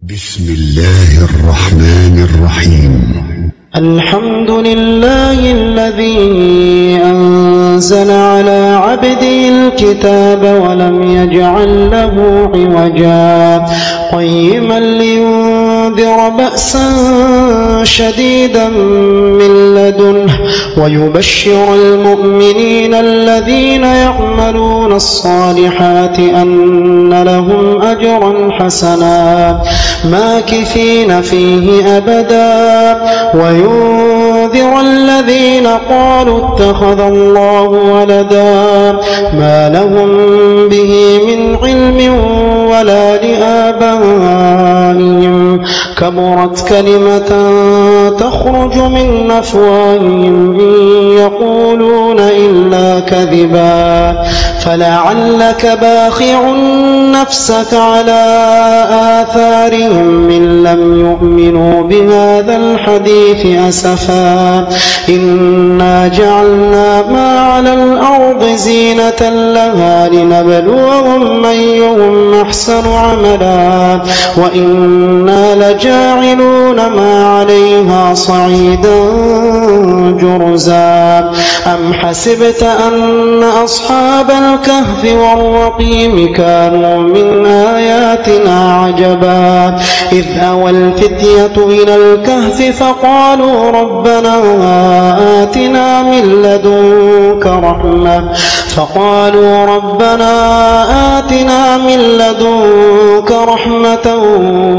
بسم الله الرحمن الرحيم. الحمد لله الذي أنزل على عبده الكتاب ولم يجعل له عوجا قيما لينذر بأسا شديدا من لدنه ويبشر المؤمنين الذين يعملون الصالحات أن لهم أجرا حسنا ماكثين فيه أبدا وينذر الذين قالوا اتخذ الله ولدا ما لهم به من علم ولا لآبائهم كبرت كلمة تخرج من أفواههم إن يقولون إلا كذبا فلعلك باخع نفسك على آثارهم إن لم يؤمنوا بهذا الحديث أسفا إنا جعلنا ما على الأرض زينة لها لنبلوهم أيهم أحسن عملا وإنا لجاعلون ما عليها صعيدا جرزا أم حسبت أن أصحاب الكهف والرقيم كانوا من آياتنا عجبا إذ أوى الفتية إلى الكهف فقالوا ربنا آتنا من لدنك رحمة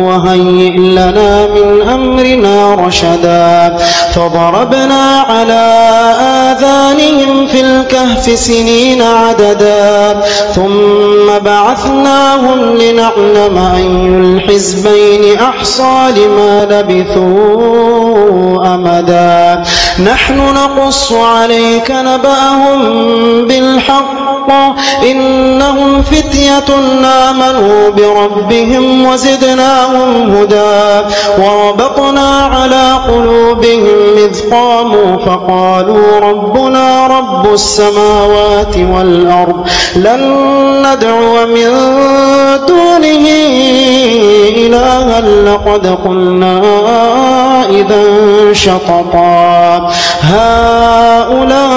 وهيئ لنا من أمرنا رشدا فضربنا على آذانهم في الكهف سنين عددا ثم بعثناهم لنعلم أي الحزبين أحصى لما لبثوا أمدا نحن نقص عليك نبأهم بالحق إنهم فتية آمنوا بربهم وزدناهم هدى وربطنا على قلوبهم إذ قاموا فقالوا ربنا رب السماوات والأرض لن ندعو من دونه إلها لقد قلنا إذا شططا هؤلاء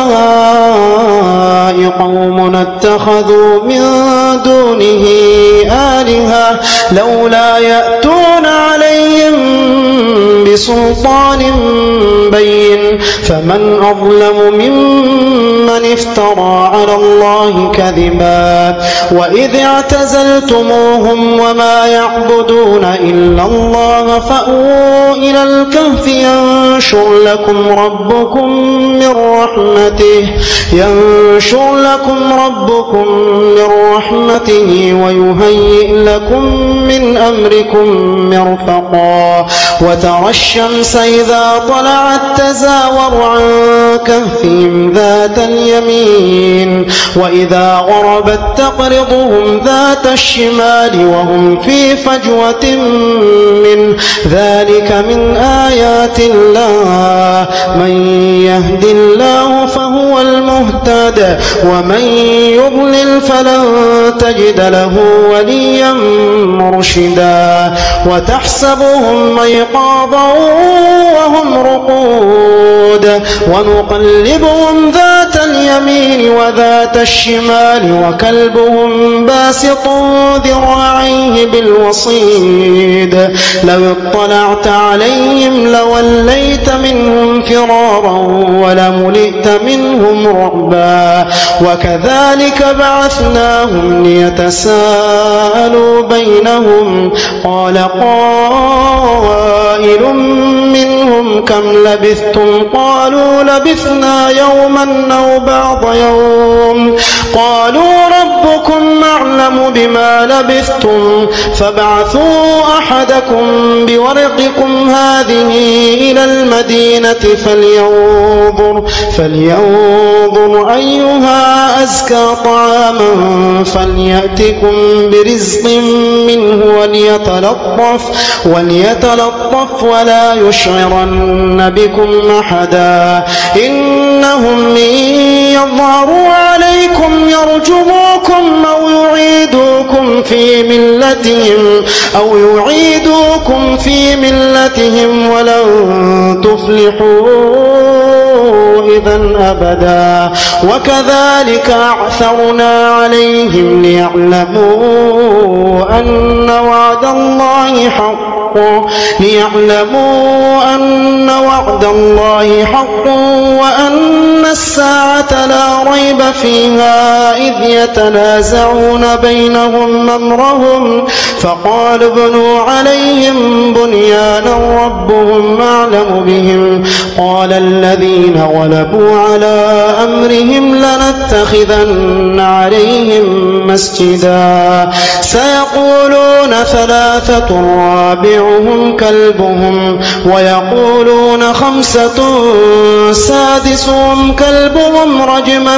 قوم اتخذوا من دونه آلهة لولا يأتون عليهم بسلطان بين فمن أظلم ممن افترى على الله كذبا وإذ اعتزلتموهم وما يعبدون إلا الله فأووا إلى الكهف ينشر لكم ربكم من رحمته ويهيئ لكم من أمركم مرفقا وترى الشمس إذا طلعت تزاور عن كهفهم ذات اليمين وإذا غربت تقرضهم ذات الشمال وهم في فجوة منه ذلك من آيات الله من يهد الله فهو المهتد ومن يضلل فلن تجد له وليا مرشدا وتحسبهم أيقاظا وهم رقود ونقلبهم ذات اليمين وذات الشمال وكلبهم باسط ذراعيه بالوصيد لو اطلعت عليهم لوليت منهم فرارا ولملئت منهم رعبا وكذلك بعثناهم ليتساءلوا بينهم قال قائل منهم كم لبثتم قالوا لبثنا يوما أو بعض يوم قالوا ربكم أعلم بما لبثتم فابعثوا أحدكم بورقكم هذه إلى المدينة فلينظر أيها أزكى طعاما فليأتكم برزق منه وليتلطف ولا يشعرن بكم أحدا إنهم إن يظهروا عليكم يرجموكم أو يعيدوكم في ملتهم ولن تفلحوا إذا أبدا وكذلك أعثرنا عليهم ليعلموا أن وعد الله حق وأن الساعة لا ريب فيها إذ يتنازعون بينهم أمرهم فقالوا ابنوا عليهم بنيانا ربهم أعلم بهم قال الذين غلبوا على أمرهم لنتخذن عليهم مسجدا سيقولون ثلاثة رابعهم كلبهم ويقولون خمسة سادسهم كلبهم رجما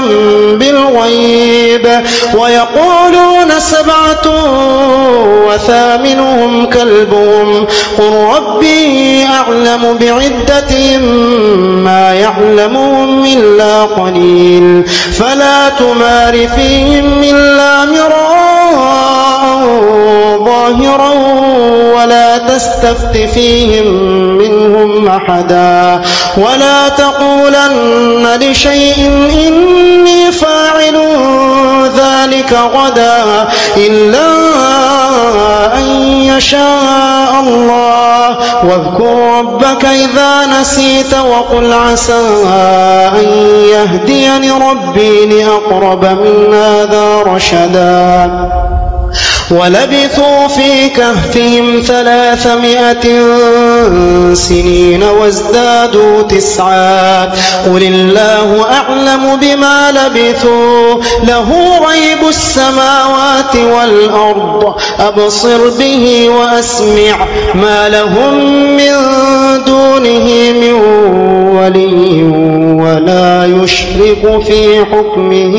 بالغيب ويقولون سبعة وثامنهم كلبهم قل ربي أعلم بعدتهم ما يعلمهم إلا قليل فلا تمار فيهم إلا مراء ظاهرا ولا تستفت فيهم منهم أحدا ولا تقولن لشيء إني فاعل ذلك غدا إلا أن يشاء الله واذكر ربك إذا نسيت وقل عسى أن يهديني ربي لأقرب من هذا رشدا ولبثوا في كهفهم 300 سنين وازدادوا 9 قل الله أعلم بما لبثوا له غيب السماوات والأرض أبصر به وأسمع ما لهم من دونه من ولي ولا يشرك في حكمه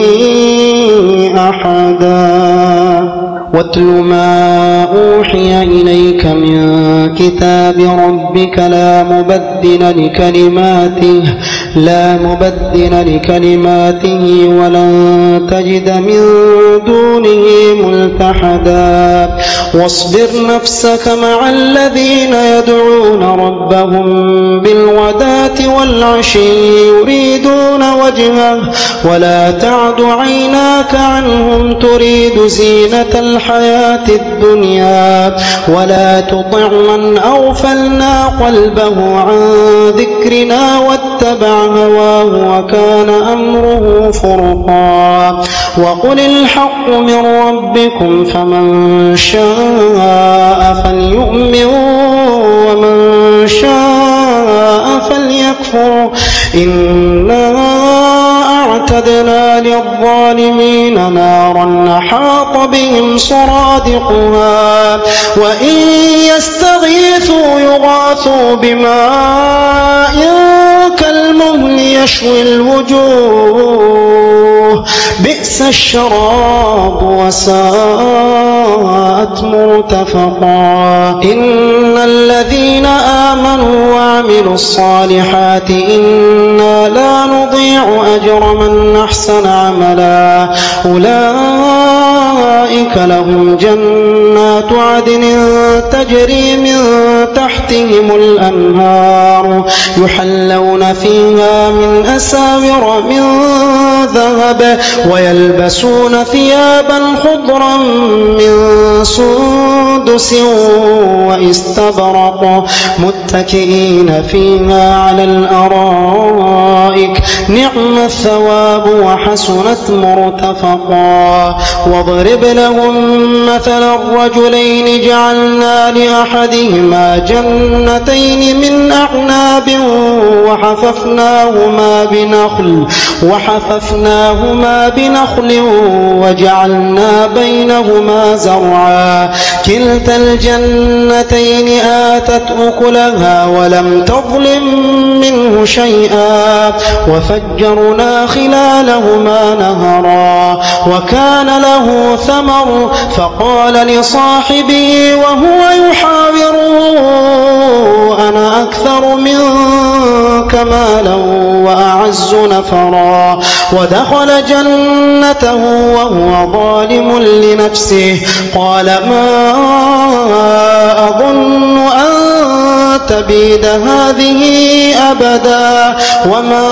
أحدا واتل ما أوحي إليك من كتاب ربك لا مبدل لكلماته ولن تجد من دونه ملتحدا واصبر نفسك مع الذين يدعون ربهم بالغداة والعشي يريدون وجهه ولا تعد عيناك عنهم تريد زينة الحياة الدنيا ولا تطع من أغفلنا قلبه عن ذكرنا واتبع هواه وكان أمره فرطا وقل الحق من ربكم فمن شاء فليؤمن ومن شاء فليكفر إنا أعتدنا للظالمين نارا أحاط بهم سرادقها وإن يستغيثوا يغاثوا بماء كالمهل يشوي الوجوه بئس الشراب وساءت مرتفقا إن الذين آمنوا وعملوا الصالحات إنا لا نضيع أجر من أحسن عملا أولئك لهم جنات عدن تجري من تحتهم الأنهار يحلون فيها من أساور من ذهب ويلبسون ثيابا خضرا من سندس واستبرق متكئين فيها على الأرائك نعم الثواب وحسنت مرتفقا واضرب لهم مثل الرجلين جعلنا لأحدهما جنتين من أعناب وحففناهما بنخل وجعلنا بينهما زرعا كلتا الجنتين آتت أكلها ولم تظلم منه شيئا وفجرنا خلالهما نهرا وكان له ثمر فقال لصاحبه وهو يحاوره أنا أكثر منك مالا وأعز نفرا ودخل جنته وهو ظالم لنفسه قال ما أظن أن تبيد هذه أبدا وما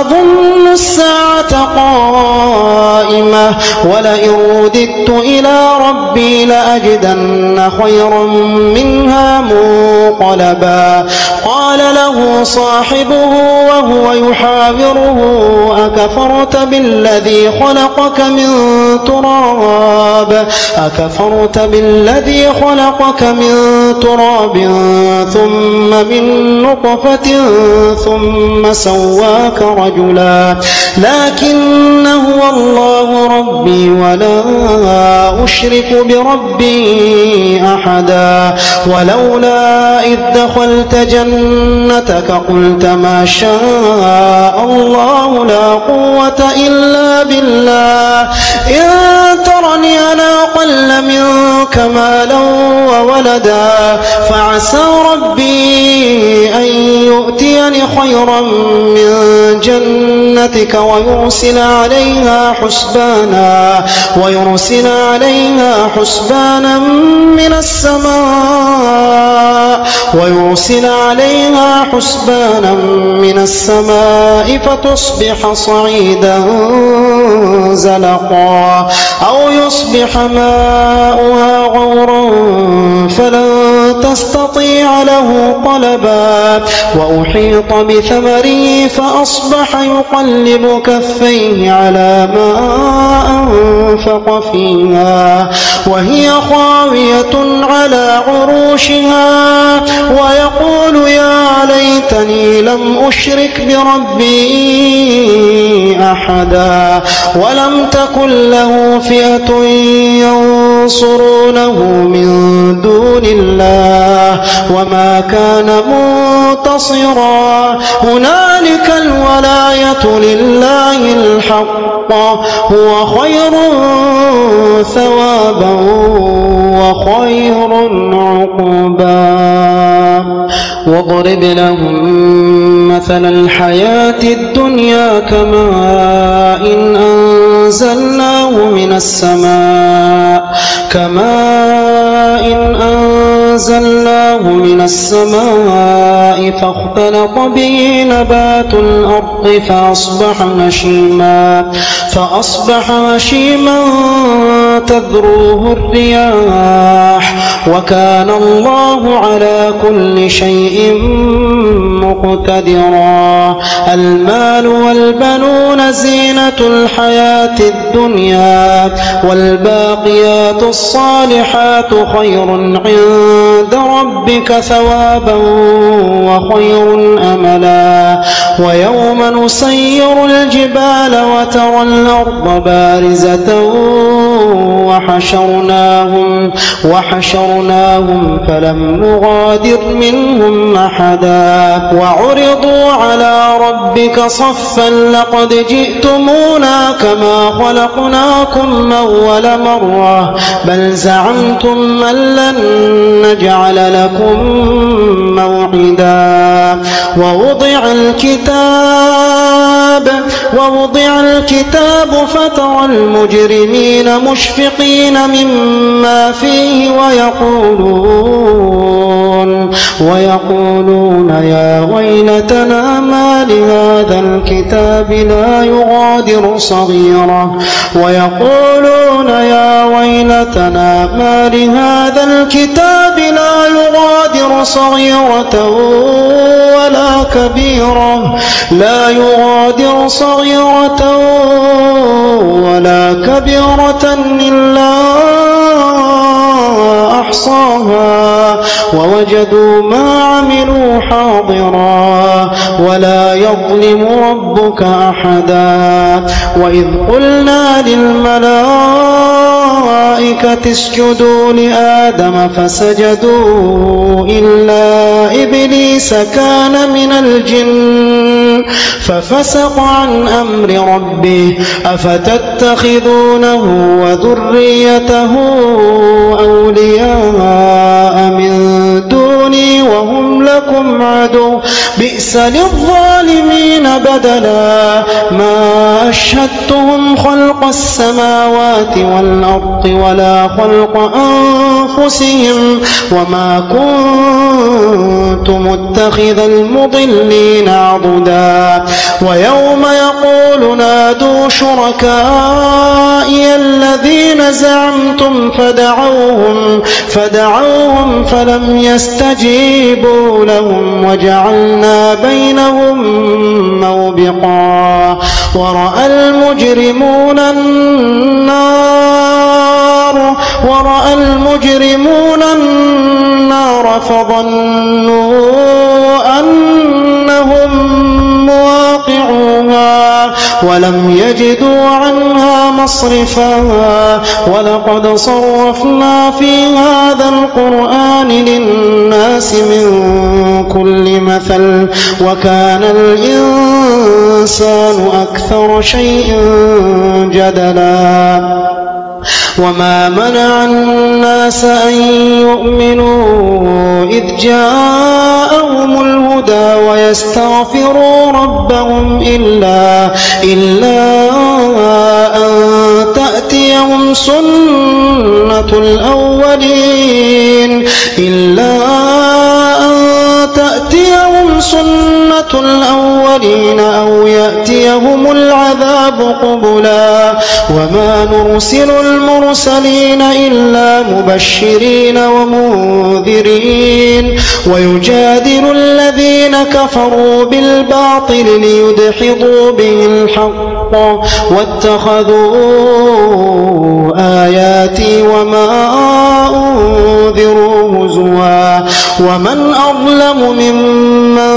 أظن الساعة قائمة ولئن رددت إلى ربي لأجدن خيرا منها منقلبا قال له صاحبه وهو يحاوره أكفرت بالذي خلقك من تراب ثم من نطفة ثم سواك رجلا لكن هو الله ربي ولا أشرك بربي أحدا ولولا إذ دخلت جنتك قلت ما شاء الله لا قوة إلا بالله إن ترني أنا أقل منك مالا وولدا فعسى ربي أن يؤتيني خيرا من جنتك ويرسل عليها حسبانا من السماء فتصبح صعيدا زلقا أو يصبح ماؤها غورا فلن تستطيع له طلبا وأحيط بثمره فأصبح يقلب كفيه على ما أنفق فيها وهي خاوية على عروشها ويقول يا ليتني لم أشرك بربي أحدا ولم تكن له فئة ينصرونه من دون الله وما كان منتصرا هنالك الولاية لله الحق هو خير ثوابا وخير عقبا واضرب لهم مثل الحياة الدنيا كماء أنزلناه من السماء فاختلط به نبات الأرض فأصبح هشيما تذروه الرياح وكان الله على كل شيء مقتدرا المال والبنون زينة الحياة الدنيا والباقيات الصالحات خير عند ربك ثوابا وخير أملا ويوم نسير الجبال وترى الأرض بارزة وحشرناهم فلم نغادر منهم أحدا وعرضوا على ربك صفا لقد جئتمونا كما خلقناكم أول مرة بل زعمتم أن لن نجعل لكم موعدا ووضع الكتاب فترى المجرمين مشفقين مما فيه ويقولون يا ويلتنا ما لهذا الكتاب لا يغادر صغيرة ولا كبيرة إلا أحصاها ووجدوا ما عملوا حاضرا ولا يظلم ربك أحدا وإذ قلنا للملائكة اسجدوا لآدم فسجدوا إلا إبليس كان من الجن ففسق عن أمر ربه أفتتخذونه وذريته أولياء من دوني وهم لكم عدو بئس للظالمين بدلا ما أشهدتهم خلق السماوات والأرض ولا خلق أنفسهم وما كنت متخذ المضلين عضدا ويوم يقول نادوا شركائي الذين زعمتم فدعوهم فلم يستجيبوا لهم وجعلنا بينهم موبقا ورأى المجرمون النار فظنوا أنهم مواقعوها ولم يجدوا عنها مصرفا ولقد صرفنا في هذا القرآن للناس من كل مثل وكان الإنسان أكثر شيء جدلا وما منع الناس أن يؤمنوا إذ جاءهم الهدى ويستغفروا ربهم إلا أن تأتيهم سنة الأولين أو يأتيهم العذاب قبلا وما نرسل المرسلين إلا مبشرين ومنذرين ويجادل الذين كفروا بالباطل ليدحضوا به الحق واتخذوا آياتي وما أنذروا هزوا ومن أظلم ممن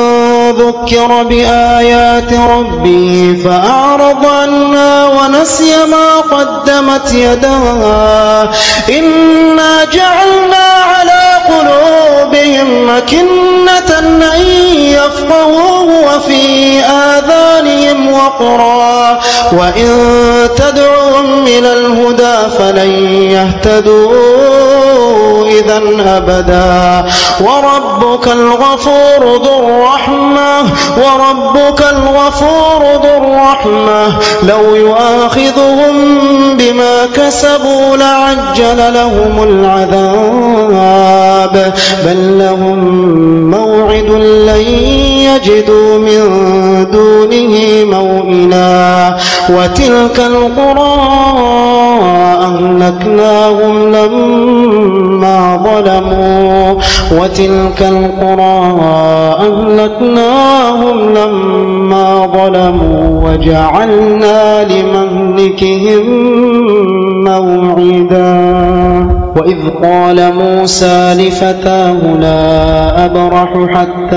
ذكر بآيات ربه فأعرض عنها ونسي ما قدمت يداه إنا جعلنا على قلوبهم أكنة أن يفقهوه وفي آذانهم وقرا وإن تدعوهم إلى الهدى فلن يهتدوا إذا أبدا وربك الغفور ذو الرحمة لو يؤاخذهم بما كسبوا لعجل لهم العذاب بل لهم موعد لن يجدوا من دونه موئلا وتلك القرى أهلكناهم لما ظلموا وجعلنا لمهلكهم موعدا وإذ قال موسى لفتاه لا أبرح حتى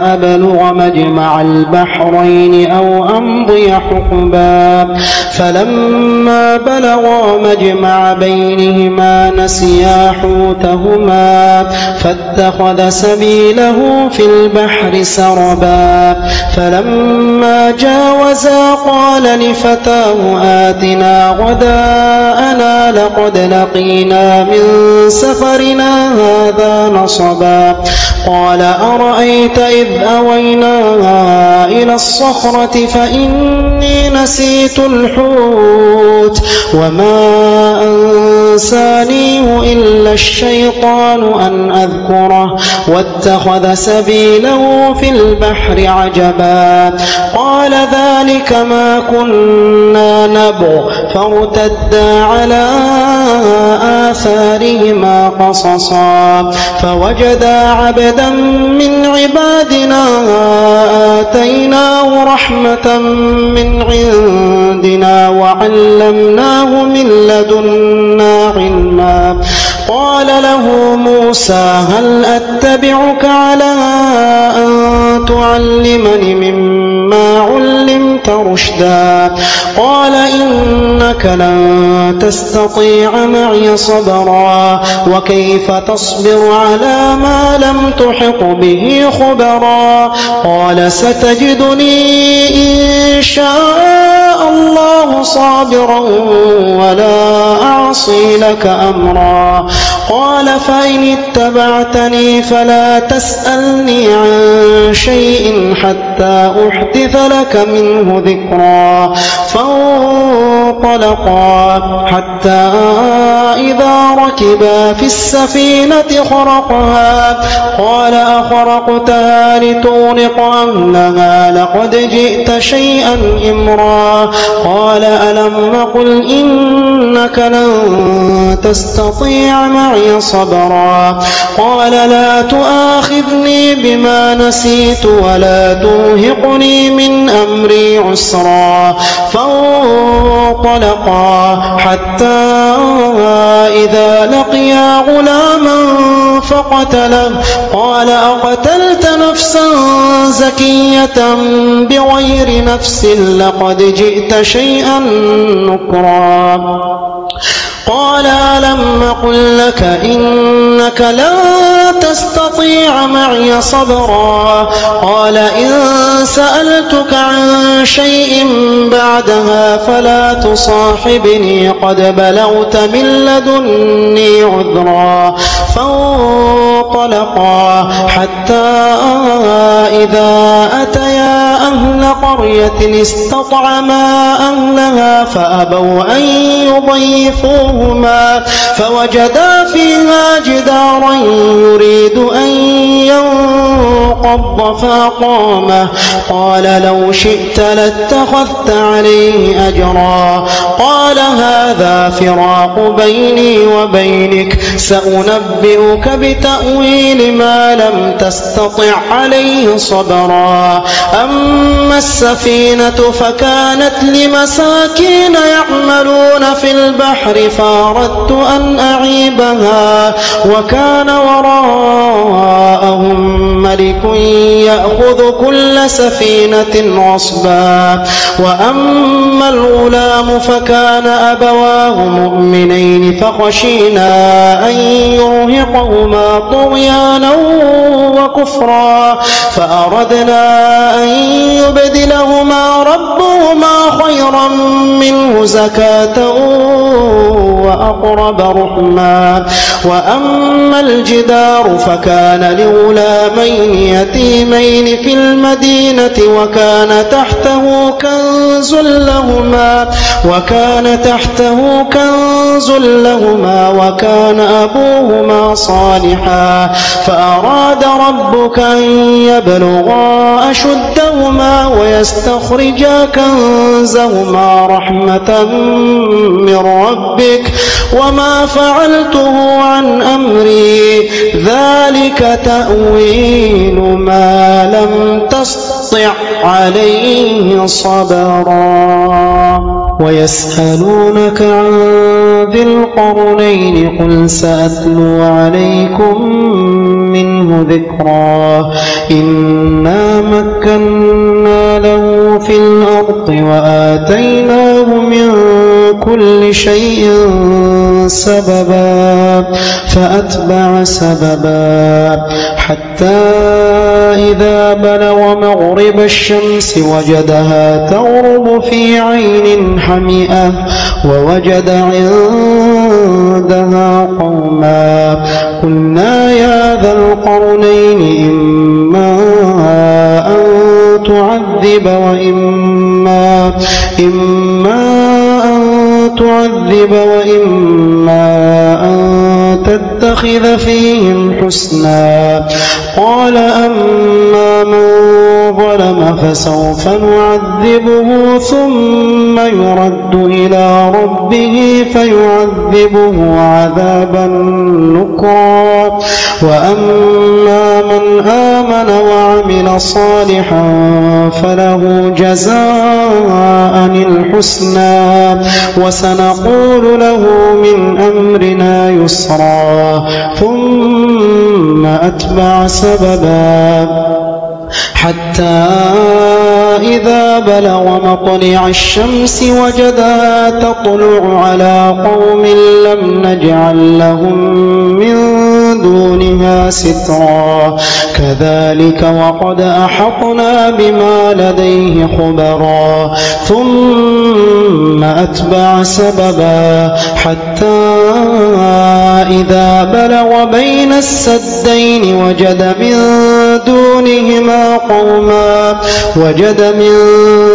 أبلغ مجمع البحرين أو أمضي حقبا فلما بلغا مجمع بينهما نسيا حوتهما فاتخذ سبيله في البحر سربا فلما جاوزا قال لفتاه آتنا غداءنا لقد لقينا من سفرنا هذا نصبا قال أرأيت إذ أوينا إلى الصخرة فإني نسيت الحوت وما أنسانيه إلا الشيطان أن أذكره واتخذ سبيله في البحر عجبا قال ذلك ما كنا نبغ فارتدا على آثارهما قصصا فوجدا عبدا من عبادنا آتيناه رحمة من عندنا وعلمناه من لدنا علما قال له موسى هل أتبعك على أن تعلمني مما علمت رشدت رشدا قال إنك لن تستطيع معي صبرا وكيف تصبر على ما لم تحط به خبرا قال ستجدني إن شاء الله صابرا ولا أعصي لك أمرا قال فإن اتبعتني فلا تسألني عن شيء حتى أحدث لك منه ذكرا فانطلقا حتى إذا ركبا في السفينة خرقها قال أخرقتها لتغرق أهلها لقد جئت شيئا إمرا قال ألم أقل إنك لن تستطيع معي صبرا قال لا تؤاخذني بما نسيت ولا ترهقني من أمري عسرا فانطلقا حتى إذا لقيا غلاما فقتله قال أقتلت نفسا زكية بغير نفس لقد جئت شيئا نكرا قال ألم أقل لك إنك لن تستطيع معي صبرا قال إن سألتك عن شيء بعدها فلا تصاحبني قد بلغت من لدني عذرا فانطلقا حتى إذا أتيا أهل قرية استطعما أهلها فأبوا أن يضيفوهما فوجدا فيها جدارا يريد أن ينقض فأقامه قال لو شئت لاتخذت عليه أجرا قال هذا فراق بيني وبينك سأنبئك بتأويل ما لم تستطع عليه صبرا أما السفينة فكانت لمساكين يعملون في البحر فأردت أن أعيبها وكان وراءهم ملك يأخذ كل سفينة غصبا وأما الغلام فكان أبواه مؤمنين فخشينا أن يرهقهما طغيانا وكفرا فأردنا أن يبدلهما ربهما خيرا منه زكاة وأقرب رحما وأما الجدار فكان لغلامين يتيمين في المدينة وكان تحته كنز لهما وكان أبوهما صالحا فأراد ربك أن يبلغا أشدهما ويستخرجا كنزهما رحمة من ربك وما فعلته عن أمري ذلك تأويل ما لم تستطع عليه صبرا ويسألونك عن ذي القرنين قل سأتلو عليكم منه ذكرا إنا مكنا له في الأرض وآتيناه من كل شيء سببا فأتبع سببا حتى إذا بلغ مغرب الشمس وجدها تغرب في عين حمئة ووجد عندها قوما قلنا يا ذا القرنين إما أن تعذب وإما أن تتخذ فيهم حسنا قال أما من ظلم فسوف نعذبه ثم يرد إلى ربه فيعذبه عذابا نكرا وأما من آمن وعمل صالحا فله جزاء الحسنى وسنقول له من أمرنا يسرا ثم أتبع سببا حتى إذا بلغ مطلع الشمس وجدها تطلع على قوم لم نجعل لهم من دونها سترا كذلك وقد أحطنا بما لديه خبرا ثم أتبع سببا حتى إذا بلغ بين السدين وجد من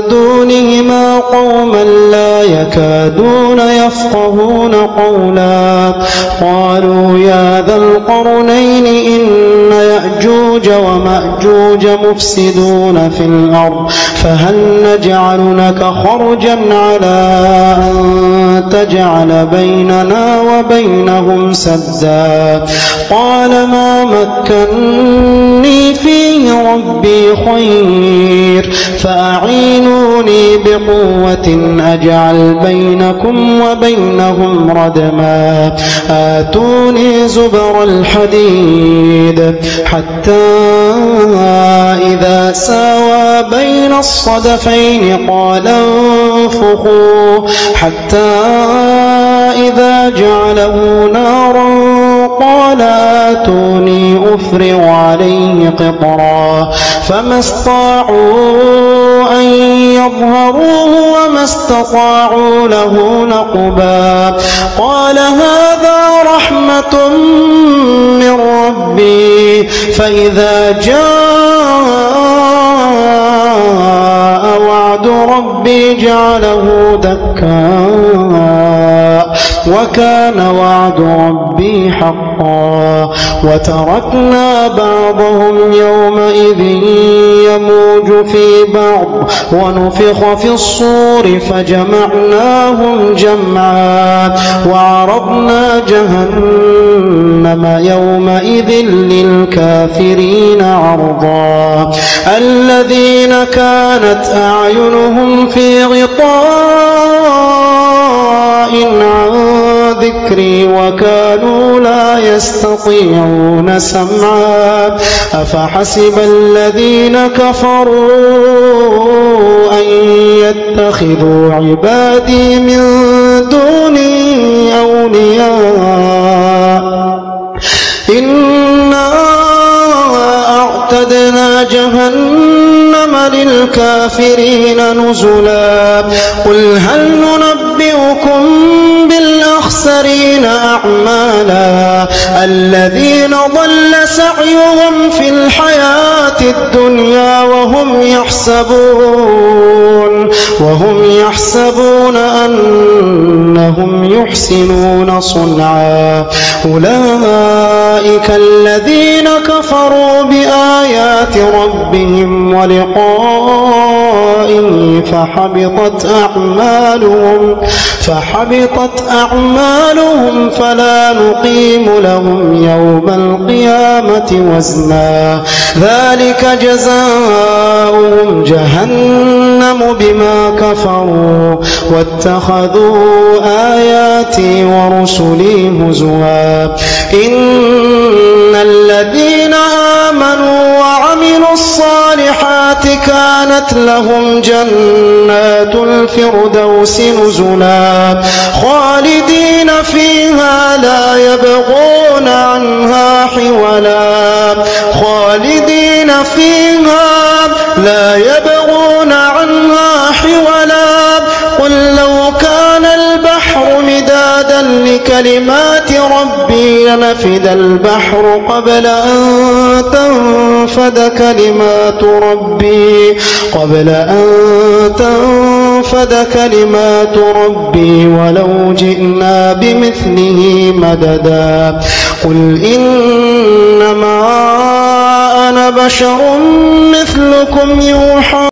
دونهما قوما لا يكادون يفقهون قولا قالوا يا ذا القرنين إن يأجوج ومأجوج مفسدون في الأرض فهل نجعل لك خرجا على أن تجعل بيننا وبينهم سدا قال ما مكني فيه ربي خير فأعينوني بقوة أجعل بينكم وبينهم ردما آتوني زبر الحديد حتى إذا ساوى بين الصدفين قال انفخوا حتى إذا جعله نارا قال آتوني أفرغ عليه قطرا فما استطاعوا أن يظهروه وما استطاعوا له نقبا قال هذا رحمة من ربي فإذا جاء وعد ربي جعله دكا وكان وعد ربي حقا وتركنا بعضهم يومئذ يموج في بعض ونفخ في الصور فجمعناهم جمعا وعرضنا جهنم يومئذ للكافرين عرضا الذين كانت أعينهم في غطاء عن ذكري وكانوا لا يستطيعون سمعا أفحسب الذين كفروا أن يتخذوا عبادي من دوني أولياء إنا أعتدنا جهنم للكافرين نزلا قل هل ننبئكم بالأخسرين أعمالا الذين ضل سعيهم في الحياة الدنيا وهم يحسبون أنهم يحسنون صنعا أولئك الذين كفروا بآيات ربهم ولقائه فحبطت أعمالهم فلا نقيم لهم يوم القيامة وزنا ذلك جزاؤهم جهنم بما كفروا واتخذوا آياتي ورسلي هزوا إن الذين آمنوا وعملوا الصالحات كانت لهم جنات الفردوس نزلا خالدين فيها لا يبغون عنها حولا قل لو كان البحر مدادا لكلمات ربي لنفد البحر قبل أن تنفد كلمات ربي ولو جئنا بمثله مددا قل إنما أنا بشر مثلكم يوحى